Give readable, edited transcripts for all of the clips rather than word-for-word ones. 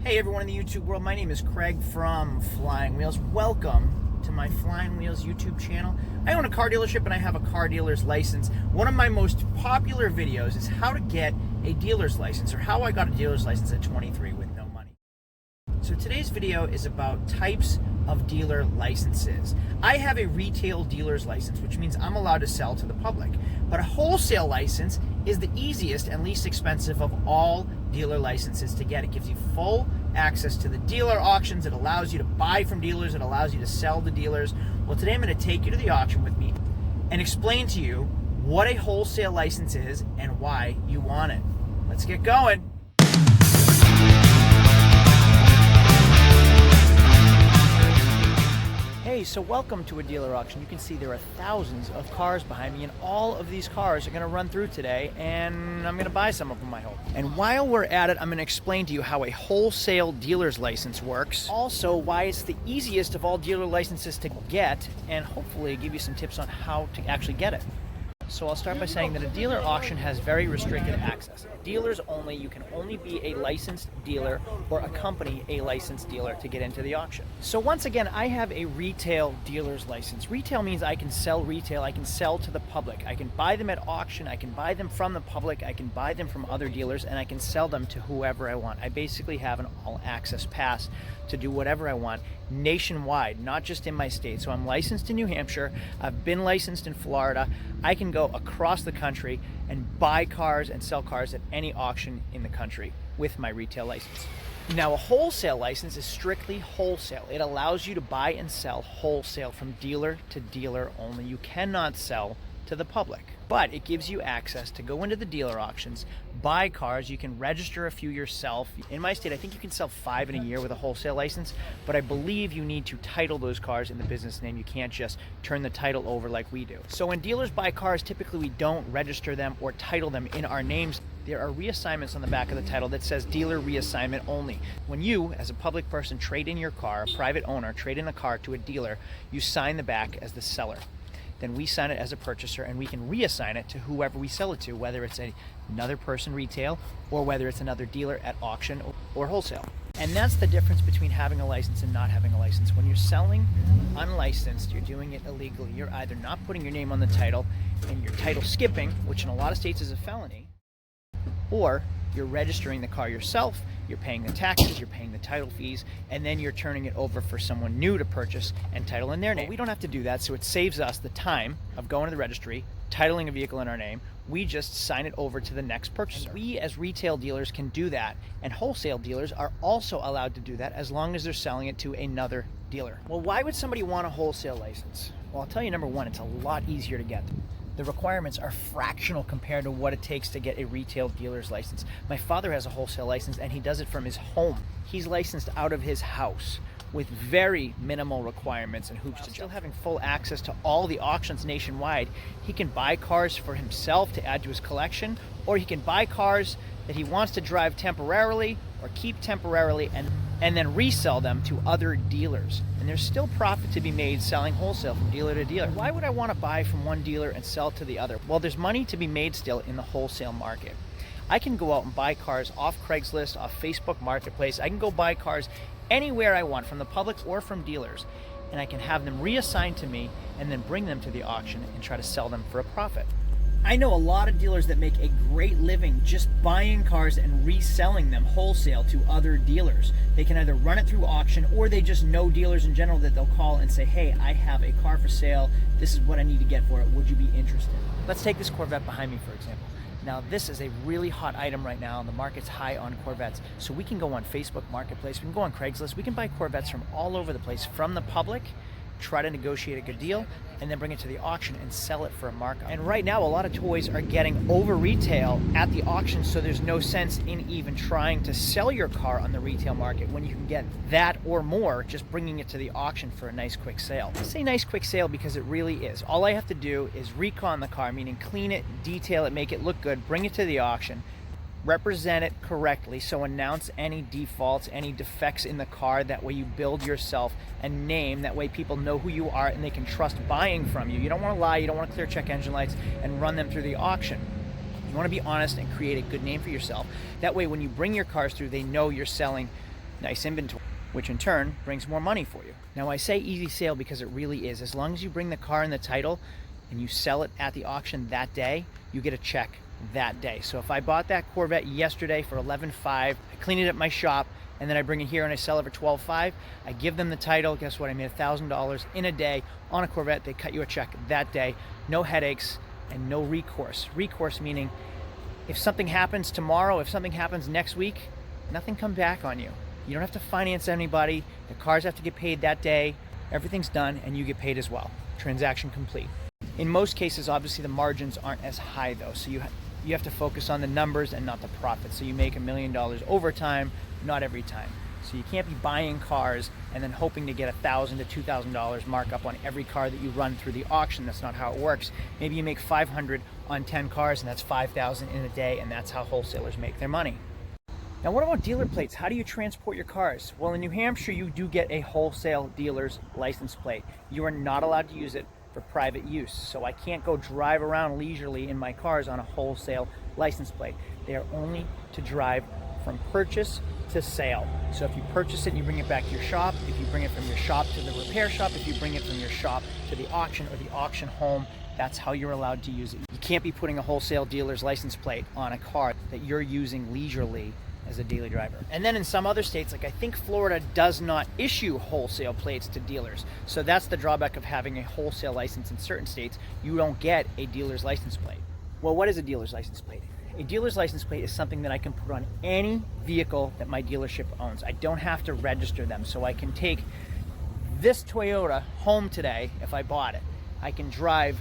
Hey everyone in the YouTube world, my name is Craig from Flying Wheels. Welcome to my Flying Wheels YouTube channel. I own a car dealership and I have a car dealer's license. One of my most popular videos is how to get a dealer's license, or how I got a dealer's license at 23 with no money. So today's video is about types of dealer licenses. I have a retail dealer's license, which means I'm allowed to sell to the public. But a wholesale license is the easiest and least expensive of all dealer licenses to get. It gives you full access to the dealer auctions. It allows you to buy from dealers. It allows you to sell to dealers. Well, today I'm going to take you to the auction with me and explain to you what a wholesale license is and why you want it. Let's get going. Hey, so welcome to a dealer auction. You can see there are thousands of cars behind me, and all of these cars are going to run through today, and I'm going to buy some of them, I hope. And while we're at it, I'm going to explain to you how a wholesale dealer's license works, also why it's the easiest of all dealer licenses to get, and hopefully give you some tips on how to actually get it. So I'll start by saying that a dealer auction has very restricted access. Dealers only, you can only be a licensed dealer or accompany a licensed dealer to get into the auction. So once again, I have a retail dealer's license. Retail means I can sell retail, I can sell to the public. I can buy them at auction, I can buy them from the public, I can buy them from other dealers, and I can sell them to whoever I want. I basically have an all-access pass to do whatever I want nationwide, not just in my state. So I'm licensed in New Hampshire, I've been licensed in Florida. I can go across the country and buy cars and sell cars at any auction in the country with my retail license. Now, a wholesale license is strictly wholesale. It allows you to buy and sell wholesale from dealer to dealer only. You cannot sell to the public, but it gives you access to go into the dealer auctions, buy cars. You can register a few yourself. In my state, I think you can sell 5 in a year with a wholesale license, but I believe you need to title those cars in the business name. You can't just turn the title over like we do. So when dealers buy cars, typically we don't register them or title them in our names. There are reassignments on the back of the title that says dealer reassignment only. When you, as a public person, trade in your car, a private owner, trade in a car to a dealer, you sign the back as the seller. Then we sign it as a purchaser, and we can reassign it to whoever we sell it to, whether it's another person retail or whether it's another dealer at auction or wholesale. And that's the difference between having a license and not having a license. When you're selling unlicensed, you're doing it illegally. You're either not putting your name on the title and you're title skipping, which in a lot of states is a felony, or you're registering the car yourself, you're paying the taxes, you're paying the title fees, and then you're turning it over for someone new to purchase and title in their name. Well, we don't have to do that, so it saves us the time of going to the registry, titling a vehicle in our name. We just sign it over to the next purchaser. And we as retail dealers can do that, and wholesale dealers are also allowed to do that as long as they're selling it to another dealer. Well, why would somebody want a wholesale license? Well, I'll tell you, number one, it's a lot easier to get. The requirements are fractional compared to what it takes to get a retail dealer's license. My father has a wholesale license and he does it from his home. He's licensed out of his house with very minimal requirements and hoops to jump. Still having full access to all the auctions nationwide, he can buy cars for himself to add to his collection, or he can buy cars that he wants to drive temporarily or keep temporarily and then resell them to other dealers. And there's still profit to be made selling wholesale from dealer to dealer. Why would I want to buy from one dealer and sell to the other? Well, there's money to be made still in the wholesale market. I can go out and buy cars off Craigslist, off Facebook Marketplace. I can go buy cars anywhere I want, from the public or from dealers, and I can have them reassigned to me and then bring them to the auction and try to sell them for a profit. I know a lot of dealers that make a great living just buying cars and reselling them wholesale to other dealers. They can either run it through auction, or they just know dealers in general that they'll call and say, hey, I have a car for sale. This is what I need to get for it. Would you be interested? Let's take this Corvette behind me, for example. Now, this is a really hot item right now, and the market's high on Corvettes. So we can go on Facebook Marketplace, we can go on Craigslist, we can buy Corvettes from all over the place, from the public, try to negotiate a good deal, and then bring it to the auction and sell it for a markup. And right now, a lot of toys are getting over retail at the auction, so there's no sense in even trying to sell your car on the retail market when you can get that or more just bringing it to the auction for a nice quick sale. I say nice quick sale because it really is. All I have to do is recon the car, meaning clean it, detail it, make it look good, bring it to the auction, represent it correctly, so announce any defaults, any defects in the car. That way you build yourself a name. That way people know who you are and they can trust buying from you. You don't want to lie, you don't want to clear check engine lights and run them through the auction. You want to be honest and create a good name for yourself. That way when you bring your cars through, they know you're selling nice inventory, which in turn brings more money for you. Now I say easy sale because it really is. As long as you bring the car and the title and you sell it at the auction that day, you get a check that day. So if I bought that Corvette yesterday for $11,500, I clean it at my shop, and then I bring it here and I sell it for $12,500, I give them the title. Guess what? I made $1,000 in a day on a Corvette. They cut you a check that day. No headaches and no recourse. Recourse meaning if something happens tomorrow, if something happens next week, nothing comes back on you. You don't have to finance anybody. The cars have to get paid that day. Everything's done and you get paid as well. Transaction complete. In most cases, obviously the margins aren't as high though. So you have to focus on the numbers and not the profit. So you make $1 million over time, not every time. So you can't be buying cars and then hoping to get $1,000 to $2,000 markup on every car that you run through the auction. That's not how it works. Maybe you make $500 on 10 cars and that's $5,000 in a day, and that's how wholesalers make their money. Now what about dealer plates? How do you transport your cars? Well, in New Hampshire, you do get a wholesale dealer's license plate. You are not allowed to use it for private use. So I can't go drive around leisurely in my cars on a wholesale license plate. They are only to drive from purchase to sale. So if you purchase it and you bring it back to your shop, if you bring it from your shop to the repair shop, if you bring it from your shop to the auction or the auction home, that's how you're allowed to use it. You can't be putting a wholesale dealer's license plate on a car that you're using leisurely as a daily driver. And then in some other states, like I think Florida does not issue wholesale plates to dealers. So that's the drawback of having a wholesale license in certain states. You don't get a dealer's license plate. Well, what is a dealer's license plate? A dealer's license plate is something that I can put on any vehicle that my dealership owns. I don't have to register them. So I can take this Toyota home today if I bought it. I can drive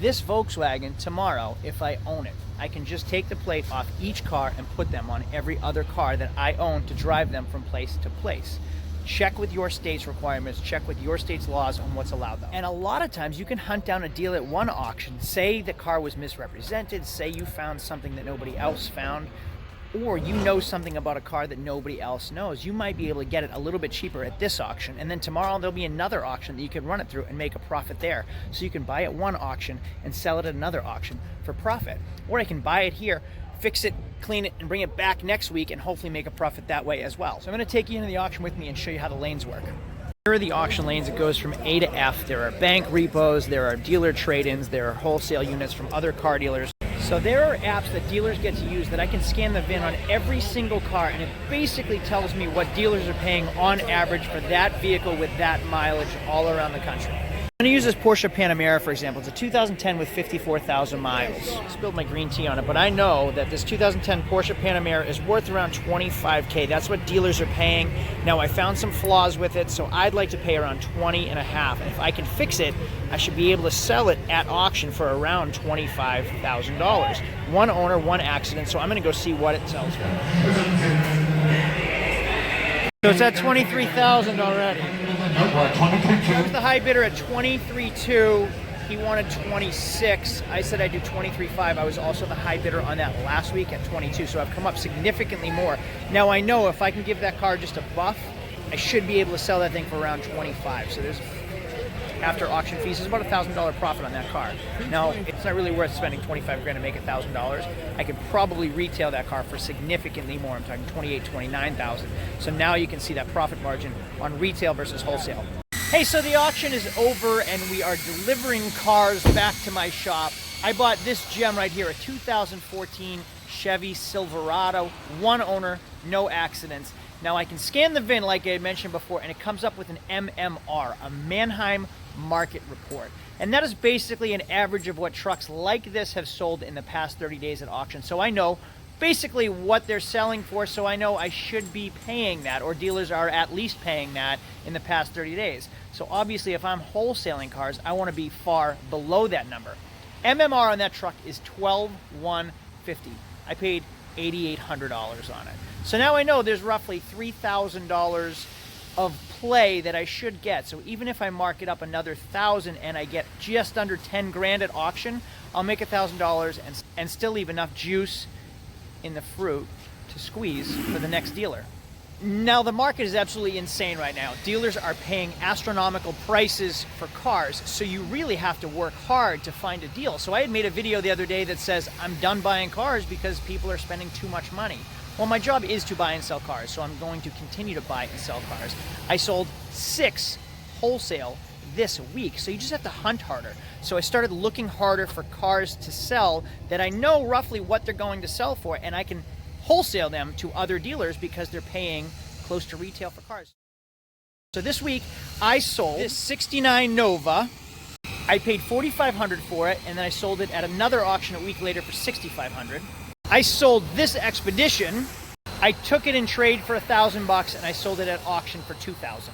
this Volkswagen tomorrow if I own it. I can just take the plate off each car and put them on every other car that I own to drive them from place to place. Check with your state's requirements, check with your state's laws on what's allowed though. And a lot of times you can hunt down a deal at one auction. Say the car was misrepresented, say you found something that nobody else found, or you know something about a car that nobody else knows. You might be able to get it a little bit cheaper at this auction, and then tomorrow there'll be another auction that you can run it through and make a profit there. So you can buy at one auction and sell it at another auction for profit. Or I can buy it here, fix it, clean it, and bring it back next week and hopefully make a profit that way as well. So I'm gonna take you into the auction with me and show you how the lanes work. Here are the auction lanes. It goes from A to F. There are bank repos, there are dealer trade-ins, there are wholesale units from other car dealers. So there are apps that dealers get to use that I can scan the VIN on every single car, and it basically tells me what dealers are paying on average for that vehicle with that mileage all around the country. I'm going to use this Porsche Panamera, for example. It's a 2010 with 54,000 miles. I spilled my green tea on it, but I know that this 2010 Porsche Panamera is worth around $25K. That's what dealers are paying. Now, I found some flaws with it, so I'd like to pay around $20,500. And if I can fix it, I should be able to sell it at auction for around $25,000. One owner, one accident, so I'm going to go see what it sells for. So it's at $23,000 already. I was the high bidder at $23,200. He wanted 26. I said I'd do 23.5. I was also the high bidder on that last week at 22, so I've come up significantly more. Now I know if I can give that car just a buff, I should be able to sell that thing for around 25. So there's, after auction fees, there's about $1,000 profit on that car. Now, it's not really worth spending 25 grand to make $1,000. I could probably retail that car for significantly more. I'm talking 28, 29,000. So now you can see that profit margin on retail versus wholesale. Hey, so the auction is over and we are delivering cars back to my shop. I bought this gem right here, a 2014 Chevy Silverado, one owner, no accidents. Now I can scan the VIN like I had mentioned before, and it comes up with an MMR, a Manheim Market Report. And that is basically an average of what trucks like this have sold in the past 30 days at auction. So I know basically what they're selling for, so I know I should be paying that, or dealers are at least paying that in the past 30 days. So obviously if I'm wholesaling cars, I want to be far below that number. MMR on that truck is $12,150. I paid $8,800 on it. So now I know there's roughly $3,000 of play that I should get. So even if I mark it up another $1,000 and I get just under 10 grand at auction, I'll make $1,000 and still leave enough juice in the fruit to squeeze for the next dealer. Now the market is absolutely insane right now. Dealers are paying astronomical prices for cars, so you really have to work hard to find a deal. So I had made a video the other day that says I'm done buying cars because people are spending too much money. Well, my job is to buy and sell cars, so I'm going to continue to buy and sell cars. I sold 6 wholesale this week, so you just have to hunt harder. So I started looking harder for cars to sell that I know roughly what they're going to sell for, and I can wholesale them to other dealers because they're paying close to retail for cars. So this week I sold this 69 Nova. I paid $4,500 for it, and then I sold it at another auction a week later for $6,500. I sold this Expedition. I took it in trade for $1,000 and I sold it at auction for $2,000.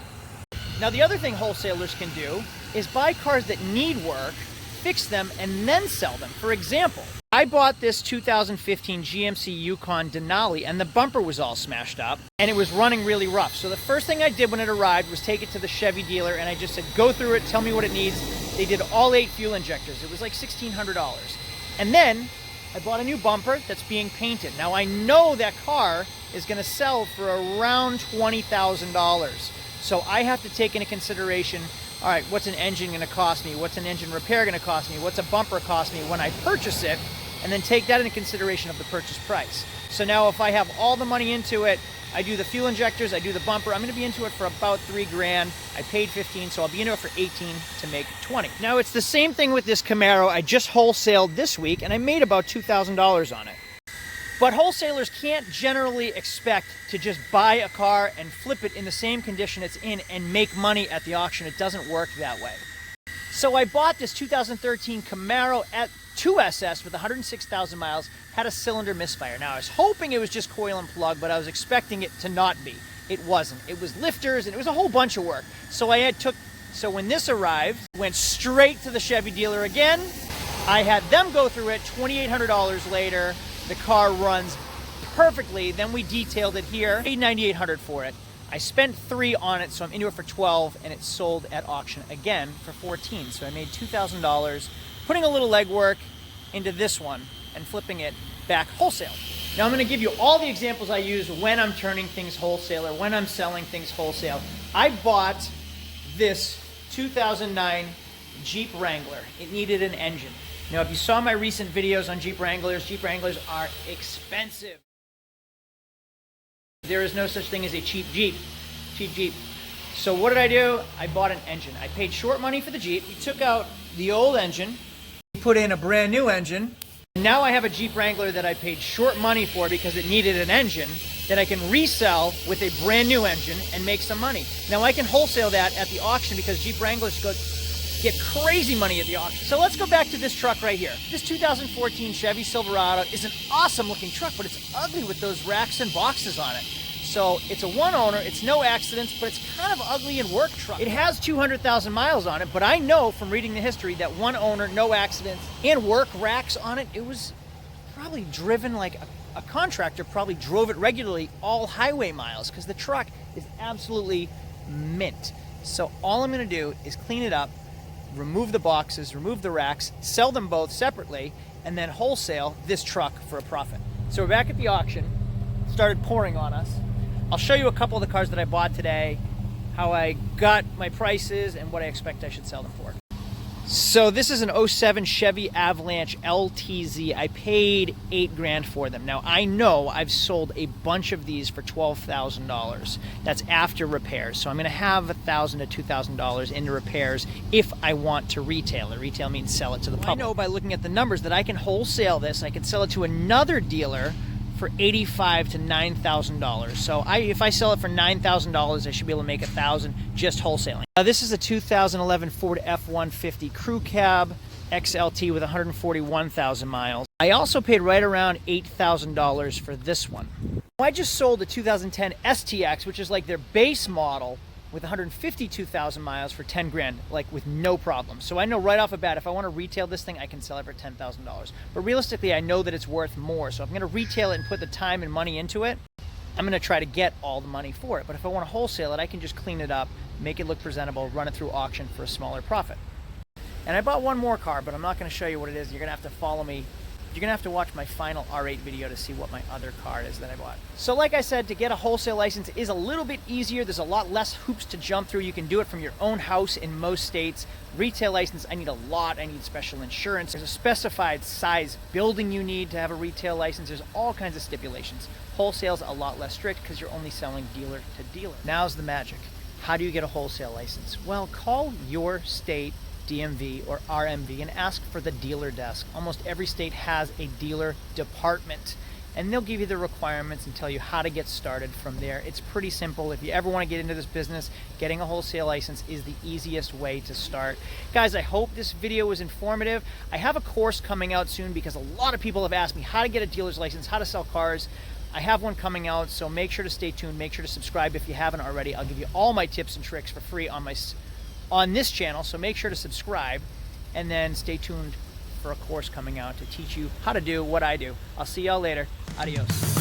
Now the other thing wholesalers can do is buy cars that need work, fix them, and then sell them. For example, I bought this 2015 GMC Yukon Denali, and the bumper was all smashed up and it was running really rough. So the first thing I did when it arrived was take it to the Chevy dealer, and I just said, go through it, tell me what it needs. They did all 8 fuel injectors. It was like $1,600. And then I bought a new bumper that's being painted. Now I know that car is going to sell for around $20,000. So I have to take into consideration, all right, what's an engine going to cost me? What's an engine repair going to cost me? What's a bumper cost me when I purchase it? And then take that into consideration of the purchase price. So now if I have all the money into it, I do the fuel injectors, I do the bumper, I'm going to be into it for about $3,000. I paid 15, so I'll be into it for 18 to make 20. Now it's the same thing with this Camaro. I just wholesaled this week and I made about $2,000 on it. But wholesalers can't generally expect to just buy a car and flip it in the same condition it's in and make money at the auction. It doesn't work that way. So I bought this 2013 Camaro at 2SS with 106,000 miles, had a cylinder misfire. Now I was hoping it was just coil and plug, but I was expecting it to not be. It wasn't. It was lifters and it was a whole bunch of work. So so when this arrived, went straight to the Chevy dealer again. I had them go through it. $2,800 later, the car runs perfectly. Then we detailed it here, paid $9,800 for it. I spent $3 on it, so I'm into it for $12, and it sold at auction again for $14. So I made $2,000, putting a little legwork into this one and flipping it back wholesale. Now I'm going to give you all the examples I use when I'm turning things wholesale or when I'm selling things wholesale. I bought this 2009 Jeep Wrangler. It needed an engine. Now if you saw my recent videos on Jeep Wranglers are expensive. There is no such thing as a cheap Jeep. So what did I do? I bought an engine. I paid short money for the Jeep. We took out the old engine, put in a brand new engine. Now I have a Jeep Wrangler that I paid short money for because it needed an engine that I can resell with a brand new engine and make some money. Now I can wholesale that at the auction because Jeep Wranglers get crazy money at the auction. So let's go back to this truck right here. This 2014 Chevy Silverado is an awesome looking truck, but it's ugly with those racks and boxes on it. So it's a one owner, it's no accidents, but it's kind of ugly and work truck. It has 200,000 miles on it, but I know from reading the history that one owner, no accidents, and work racks on it, it was probably driven like a contractor probably drove it regularly all highway miles because the truck is absolutely mint. So all I'm gonna do is clean it up, remove the boxes, remove the racks, sell them both separately, and then wholesale this truck for a profit. So we're back at the auction, started pouring on us. I'll show you a couple of the cars that I bought today, how I got my prices, and what I expect I should sell them for. So this is an 07 Chevy Avalanche LTZ. I paid $8,000 for them. Now I know I've sold a bunch of these for $12,000. That's after repairs. So I'm gonna have $1,000 to $2,000 into repairs if I want to retail it. Retail means sell it to the public. I know by looking at the numbers that I can wholesale this. I can sell it to another dealer for $85,000 to $9,000. So if I sell it for $9,000, I should be able to make $1,000 just wholesaling. This is a 2011 Ford F-150 Crew Cab XLT with 141,000 miles. I also paid right around $8,000 for this one. I just sold a 2010 STX, which is like their base model, with 152,000 miles for $10,000, like with no problem. So I know right off the bat, if I want to retail this thing, I can sell it for $10,000. But realistically, I know that it's worth more. So if I'm going to retail it and put the time and money into it, I'm going to try to get all the money for it. But if I want to wholesale it, I can just clean it up, make it look presentable, run it through auction for a smaller profit. And I bought one more car, but I'm not going to show you what it is. You're going to have to follow me You're gonna have to watch my final R8 video to see what my other car is that I bought. So like I said, to get a wholesale license is a little bit easier. There's a lot less hoops to jump through. You can do it from your own house in most states. Retail license, I need a lot. I need special insurance. There's a specified size building you need to have a retail license. There's all kinds of stipulations. Wholesale's a lot less strict because you're only selling dealer to dealer. Now's the magic. How do you get a wholesale license? Well, call your state DMV or RMV and ask for the dealer desk. Almost every state has a dealer department, and they'll give you the requirements and tell you how to get started from there. It's pretty simple. If you ever want to get into this business, getting a wholesale license is the easiest way to start. Guys, I hope this video was informative. I have a course coming out soon because a lot of people have asked me how to get a dealer's license, how to sell cars. I have one coming out, so make sure to stay tuned. Make sure to subscribe if you haven't already. I'll give you all my tips and tricks for free on this channel, so make sure to subscribe, and then stay tuned for a course coming out to teach you how to do what I do. I'll see y'all later. Adios.